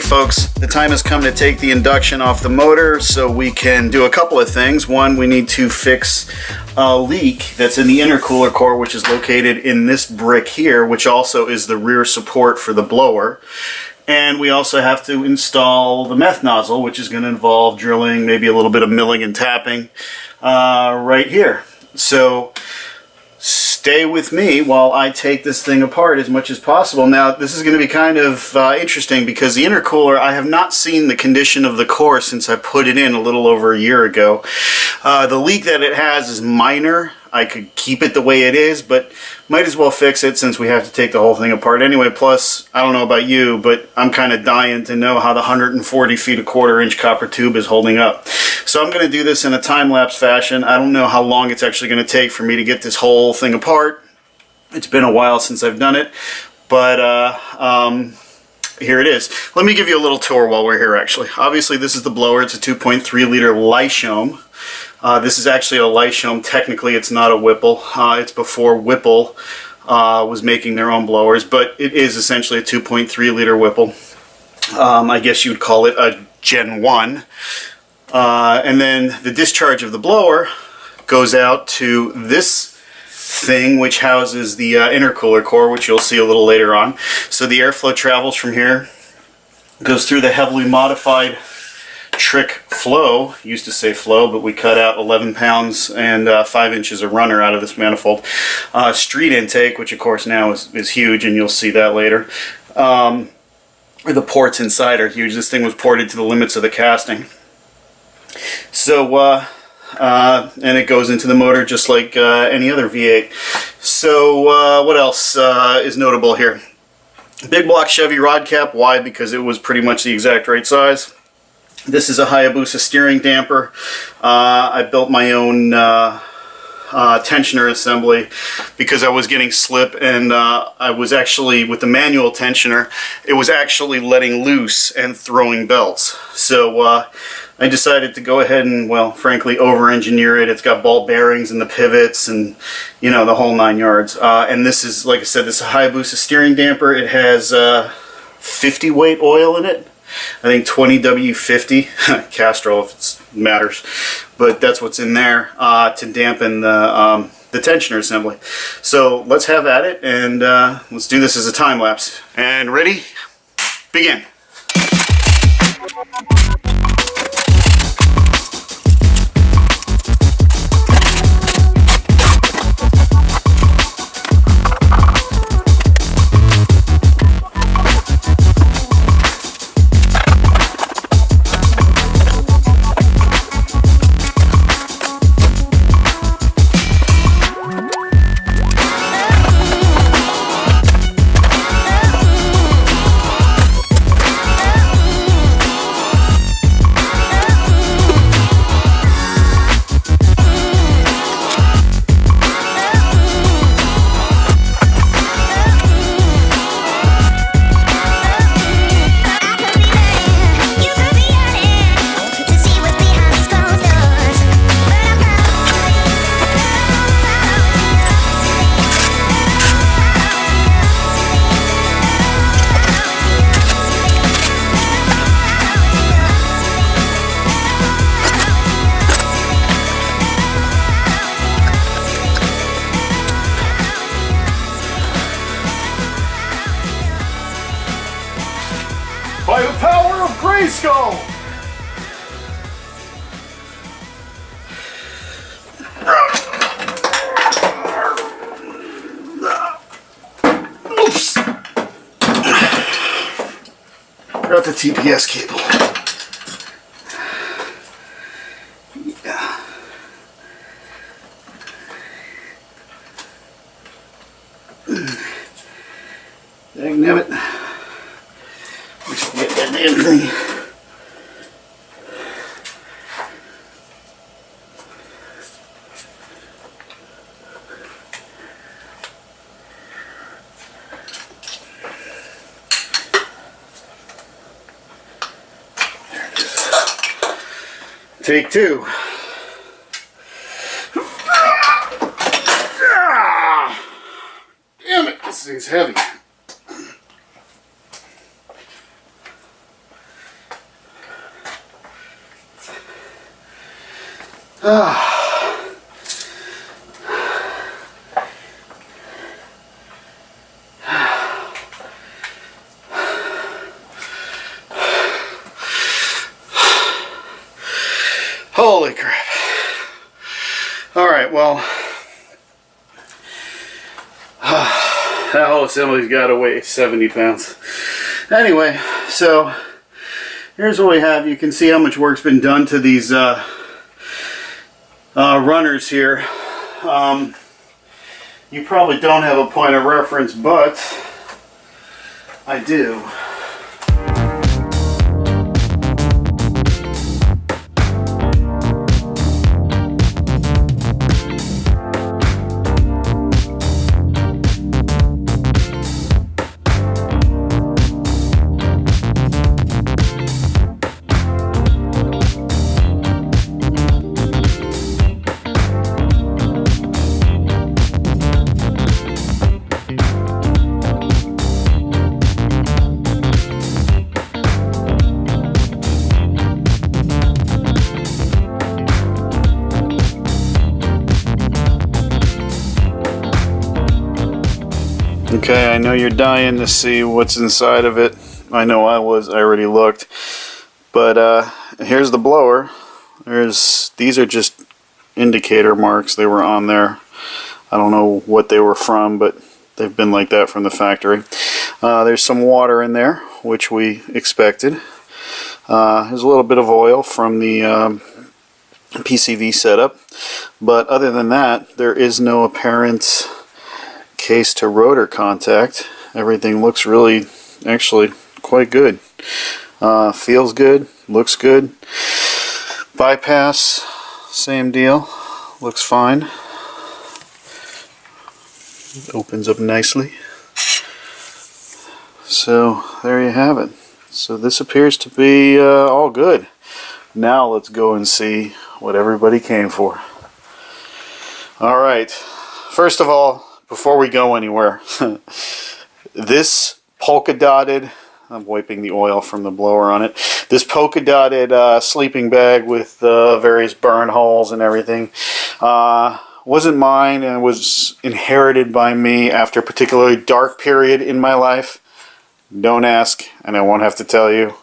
folks, the time has come to take the induction off the motor so we can do a couple of things. One, we need to fix a leak that's in the intercooler core, which is located in this brick here, which also is the rear support for the blower. And we also have to install the meth nozzle, which is going to involve drilling, maybe a little bit of milling and tapping right here. So stay with me while I take this thing apart as much as possible. Now, this is going to be kind of interesting because the intercooler, I have not seen the condition of the core since I put it in a little over a year ago. The leak that it has is minor. I could keep it the way it is, but might as well fix it since we have to take the whole thing apart anyway. Plus, I don't know about you, but I'm kind of dying to know how the 140 feet a quarter-inch copper tube is holding up. So I'm going to do this in a time-lapse fashion. I don't know how long it's actually going to take for me to get this whole thing apart. It's been a while since I've done it, but here it is. Let me give you a little tour while we're here, actually. Obviously, this is the blower. It's a 2.3 liter Lyshome. This is actually a Lyshome. Technically, it's not a Whipple. It's before Whipple was making their own blowers, but it is essentially a 2.3 liter Whipple. I guess you would call it a Gen 1. And then the discharge of the blower goes out to this thing, which houses the intercooler core, which you'll see a little later on. So the airflow travels from here, goes through the heavily modified Trick Flow. Used to say Flow, but we cut out 11 pounds and 5 inches of runner out of this manifold. Street intake, which of course now is huge, and you'll see that later. The ports inside are huge. This thing was ported to the limits of the casting. So, and it goes into the motor just like any other V8. So, what else is notable here? Big block Chevy rod cap. Why? Because it was pretty much the exact right size. This is a Hayabusa steering damper. I built my own tensioner assembly because I was getting slip, and I was actually, with the manual tensioner, it was actually letting loose and throwing belts. So I decided to go ahead and, well, frankly, over-engineer it. It's got ball bearings in the pivots and, you know, the whole 9 yards. And this is, like I said, this is a Hayabusa steering damper. It has 50 weight oil in it. I think 20W50 Castrol, if it matters, but that's what's in there to dampen the tensioner assembly. So let's have at it, and let's do this as a time lapse. And ready? Begin. By the power of Grayskull! Oops! Forgot the TPS cable. Yeah. Dangnabbit. We should get that damn thing. There it is. Take two. Damn it, this thing's heavy. Holy crap. Alright, well, that whole assembly's got to weigh 70 pounds. Anyway, so here's what we have. You can see how much work's been done to these runners here. You probably don't have a point of reference, but I do. Okay, I know you're dying to see what's inside of it. I know I was. I already looked. But here's the blower. These are just indicator marks. They were on there. I don't know what they were from, but they've been like that from the factory. There's some water in there, which we expected. There's a little bit of oil from the PCV setup. But other than that, there is no apparent case to rotor contact. Everything looks really, actually, quite good. Feels good, looks good. Bypass, same deal, looks fine. It opens up nicely. So there you have it. So this appears to be all good. Now let's go and see what everybody came for. Alright, first of all, before we go anywhere, this polka dotted, I'm wiping the oil from the blower on it, this polka dotted sleeping bag with various burn holes and everything wasn't mine, and was inherited by me after a particularly dark period in my life. Don't ask, and I won't have to tell you,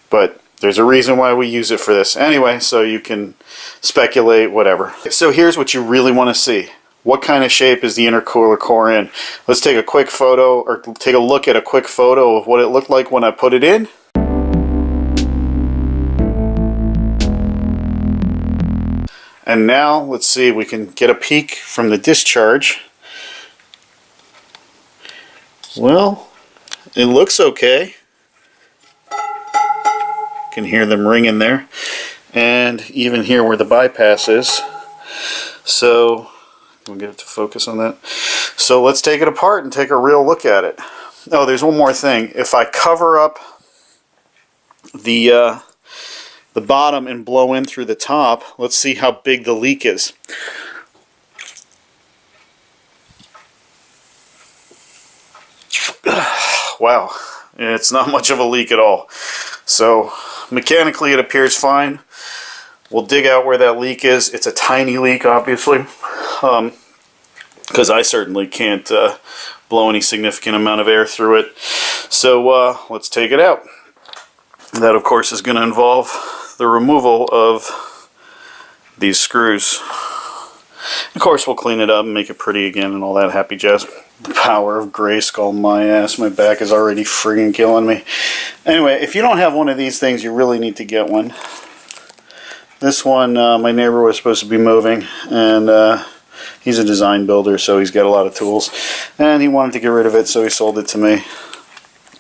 but there's a reason why we use it for this. Anyway, so you can speculate, whatever. So here's what you really want to see. What kind of shape is the intercooler core in? Let's take a quick photo, or take a look at a quick photo of what it looked like when I put it in. And now let's see if we can get a peek from the discharge. Well, it looks okay. You can hear them ringing there. And even here where the bypass is. So we'll get it to focus on that. So let's take it apart and take a real look at it. Oh, there's one more thing. If I cover up the bottom and blow in through the top, let's see how big the leak is. Wow, it's not much of a leak at all. So mechanically it appears fine. We'll dig out where that leak is. It's a tiny leak, obviously, because I certainly can't blow any significant amount of air through it. So let's take it out. That, of course, is going to involve the removal of these screws. Of course, we'll clean it up and make it pretty again and all that happy jazz. The power of Grayskull, my ass. My back is already friggin' killing me. Anyway, if you don't have one of these things, you really need to get one. This one, my neighbor was supposed to be moving, and he's a design builder, so he's got a lot of tools. And he wanted to get rid of it, so he sold it to me.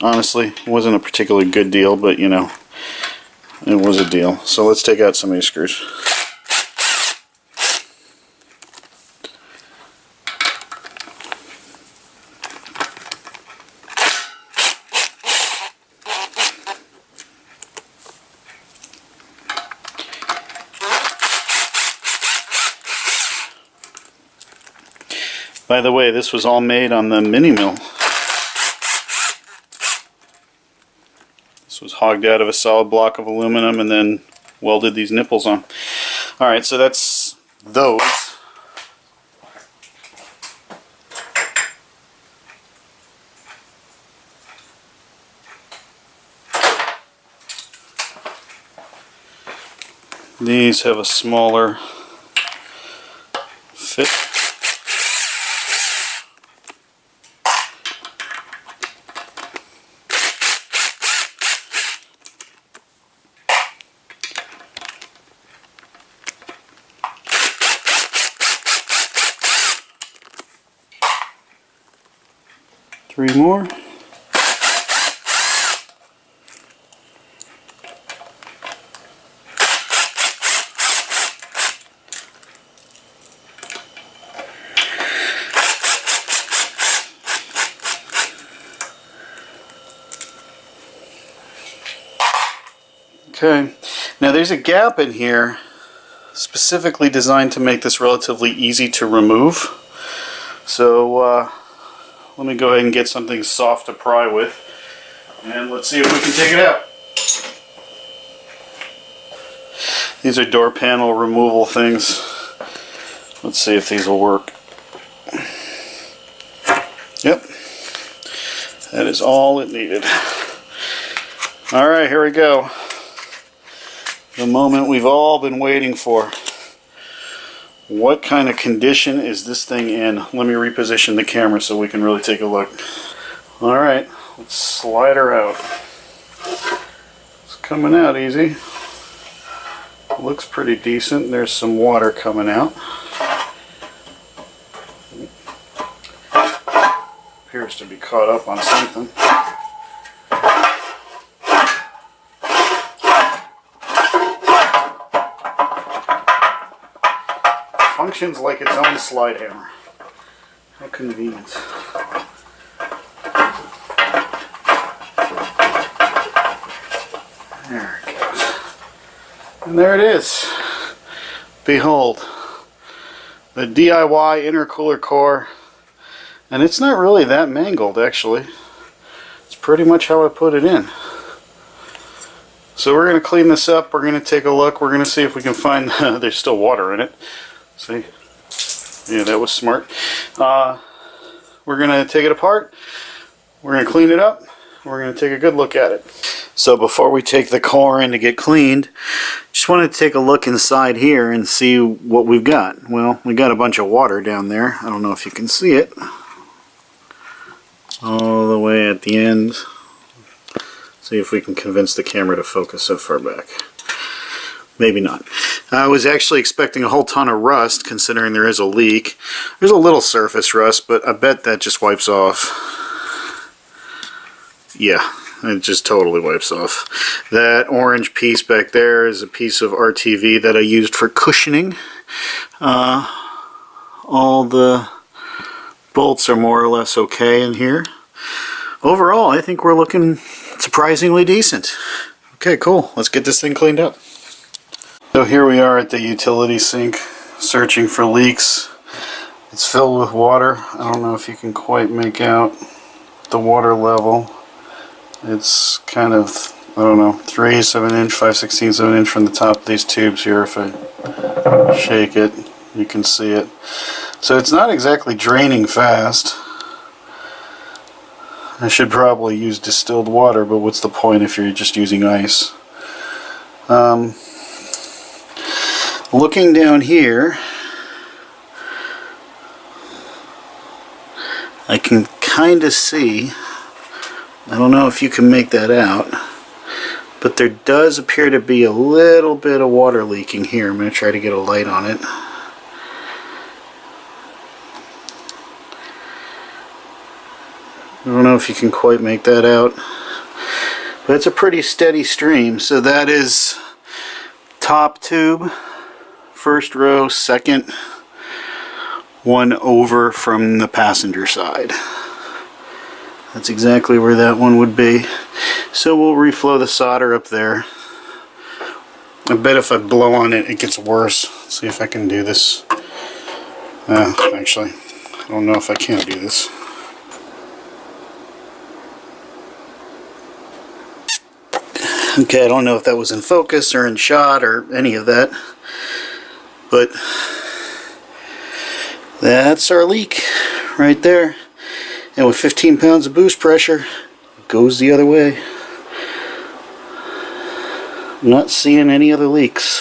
Honestly, it wasn't a particularly good deal, but, you know, it was a deal. So let's take out some of these screws. By the way, this was all made on the mini mill. This was hogged out of a solid block of aluminum and then welded these nipples on. Alright, so that's those. These have a smaller fit. Three more. Okay, now there's a gap in here specifically designed to make this relatively easy to remove. So let me go ahead and get something soft to pry with, and let's see if we can take it out. These are door panel removal things. Let's see if these will work. Yep, that is all it needed. Alright, here we go. The moment we've all been waiting for. What kind of condition is this thing in? Let me reposition the camera so we can really take a look. Alright, let's slide her out. It's coming out easy. Looks pretty decent. There's some water coming out. Appears to be caught up on something. Functions like its own slide hammer. How convenient. There it goes. And there it is. Behold, the DIY intercooler core. And it's not really that mangled, actually. It's pretty much how I put it in. So we're going to clean this up. We're going to take a look. We're going to see if we can find... there's still water in it. See? Yeah, that was smart. We're going to take it apart. We're going to clean it up. We're going to take a good look at it. So before we take the core in to get cleaned, just wanted to take a look inside here and see what we've got. Well, we got a bunch of water down there. I don't know if you can see it. All the way at the end. See if we can convince the camera to focus so far back. Maybe not. I was actually expecting a whole ton of rust, considering there is a leak. There's a little surface rust, but I bet that just wipes off. Yeah, it just totally wipes off. That orange piece back there is a piece of RTV that I used for cushioning. All the bolts are more or less okay in here. Overall, I think we're looking surprisingly decent. Okay, cool. Let's get this thing cleaned up. So here we are at the utility sink, searching for leaks. It's filled with water. I don't know if you can quite make out the water level. It's kind of, I don't know, 3/8 of an inch, 5/16 of an inch from the top of these tubes here. If I shake it, you can see it. So it's not exactly draining fast. I should probably use distilled water, but what's the point if you're just using ice? Looking down here, I can kind of see, I don't know if you can make that out, but there does appear to be a little bit of water leaking here. I'm going to try to get a light on it. I don't know if you can quite make that out, but it's a pretty steady stream. So that is top tube, first row, second one over from the passenger side. That's exactly where that one would be. So we'll reflow the solder up there. I bet if I blow on it, it gets worse. Let's see if I can do this. Actually, I don't know if I can do this. Okay, I don't know if that was in focus or in shot or any of that, but That's our leak right there. And with 15 pounds of boost pressure, it goes the other way. I'm not seeing any other leaks.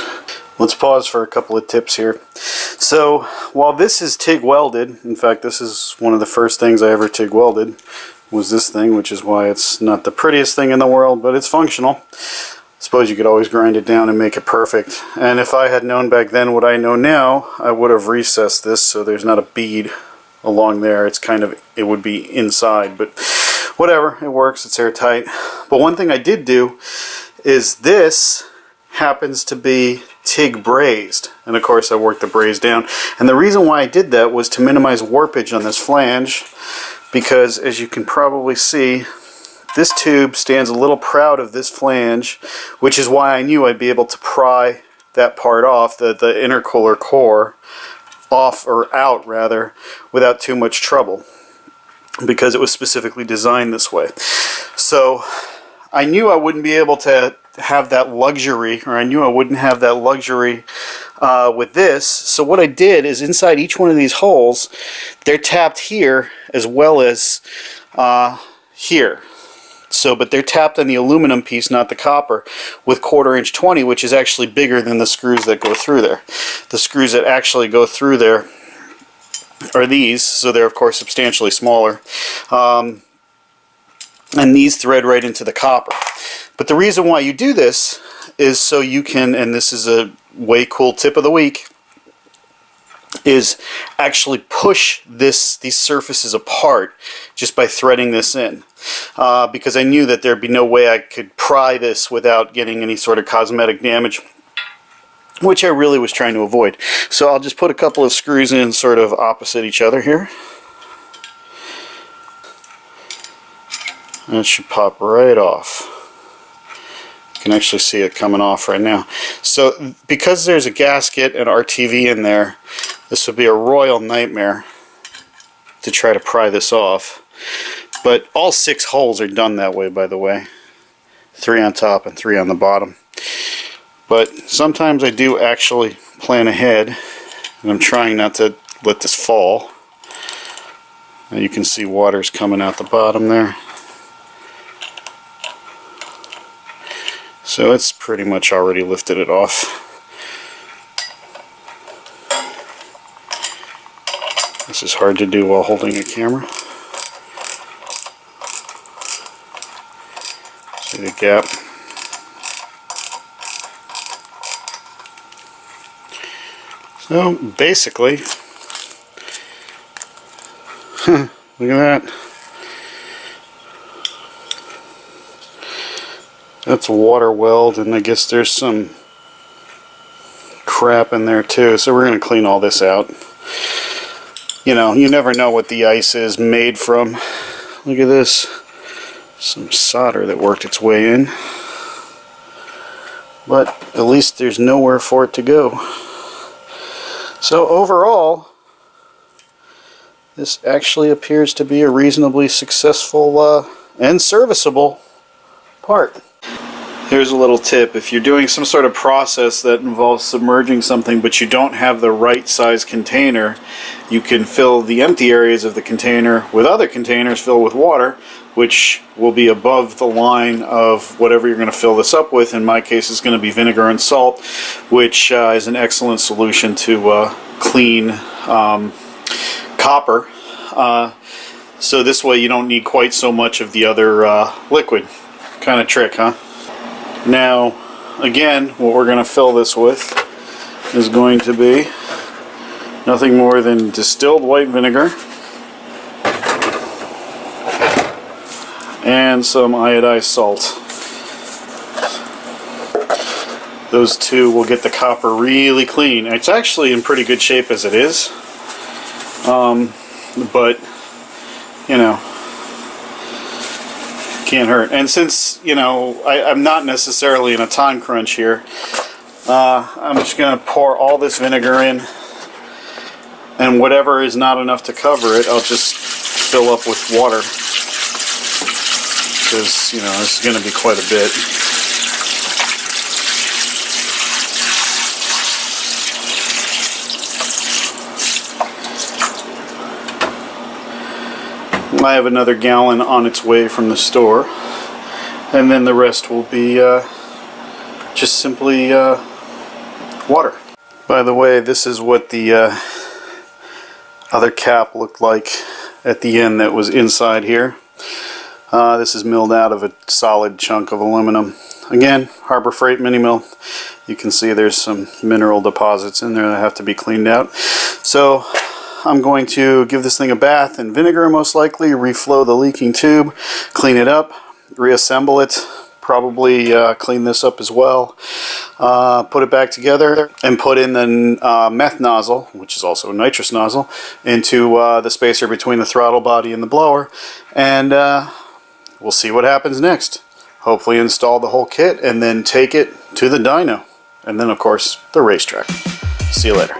Let's pause for a couple of tips here. So while this is TIG welded, in fact this is one of the first things I ever TIG welded, was this thing, which is why it's not the prettiest thing in the world, but it's functional. I suppose you could always grind it down and make it perfect. And if I had known back then what I know now, I would have recessed this so there's not a bead along there. It's kind of, it would be inside, but whatever, it works, it's airtight. But one thing I did do is this happens to be TIG brazed, and of course I worked the braze down. And the reason why I did that was to minimize warpage on this flange, because as you can probably see, this tube stands a little proud of this flange, which is why I knew I'd be able to pry that part off, the intercooler core off, or out rather, without too much trouble, because it was specifically designed this way. So I knew I wouldn't be able to have that luxury, or I knew I wouldn't have that luxury with this. So what I did is inside each one of these holes, they're tapped here as well as here. So, but they're tapped on the aluminum piece, not the copper, with 1/4" 20, which is actually bigger than the screws that go through there. The screws that actually go through there are these, so they're of course substantially smaller. And these thread right into the copper. But the reason why you do this is so you can, and this is a way cool tip of the week, is actually push these surfaces apart just by threading this in. Because I knew that there'd be no way I could pry this without getting any sort of cosmetic damage, which I really was trying to avoid. So I'll just put a couple of screws in sort of opposite each other here. And it should pop right off. You can actually see it coming off right now. So because there's a gasket and RTV in there, this would be a royal nightmare to try to pry this off. But all 6 holes are done that way, by the way. 3 on top and 3 on the bottom. But sometimes I do actually plan ahead, and I'm trying not to let this fall. And you can see water's coming out the bottom there. So it's pretty much already lifted it off. This is hard to do while holding a camera. See the gap? So basically, look at that. That's a water weld, and I guess there's some crap in there too, so we're going to clean all this out. You know, you never know what the ice is made from. Look at this. Some solder that worked its way in. But at least there's nowhere for it to go. So overall, this actually appears to be a reasonably successful and serviceable part. Here's a little tip. If you're doing some sort of process that involves submerging something but you don't have the right size container, you can fill the empty areas of the container with other containers filled with water, which will be above the line of whatever you're going to fill this up with. In my case, it's going to be vinegar and salt, which is an excellent solution to clean copper. So this way you don't need quite so much of the other liquid. Kind of trick, huh? Now, again, what we're going to fill this with is going to be nothing more than distilled white vinegar and some iodized salt. Those two will get the copper really clean. It's actually in pretty good shape as it is, but you know, can't hurt. And since, you know, I'm not necessarily in a time crunch here, I'm just going to pour all this vinegar in, and whatever is not enough to cover it, I'll just fill up with water, because, you know, this is going to be quite a bit. I have another gallon on its way from the store, and then the rest will be just simply water. By the way, this is what the other cap looked like at the end that was inside here. This is milled out of a solid chunk of aluminum. Again, Harbor Freight mini mill. You can see there's some mineral deposits in there that have to be cleaned out. So I'm going to give this thing a bath in vinegar, most likely, reflow the leaking tube, clean it up, reassemble it, probably clean this up as well, put it back together, and put in the meth nozzle, which is also a nitrous nozzle, into the spacer between the throttle body and the blower, and we'll see what happens next. Hopefully install the whole kit and then take it to the dyno, and then of course the racetrack. See you later.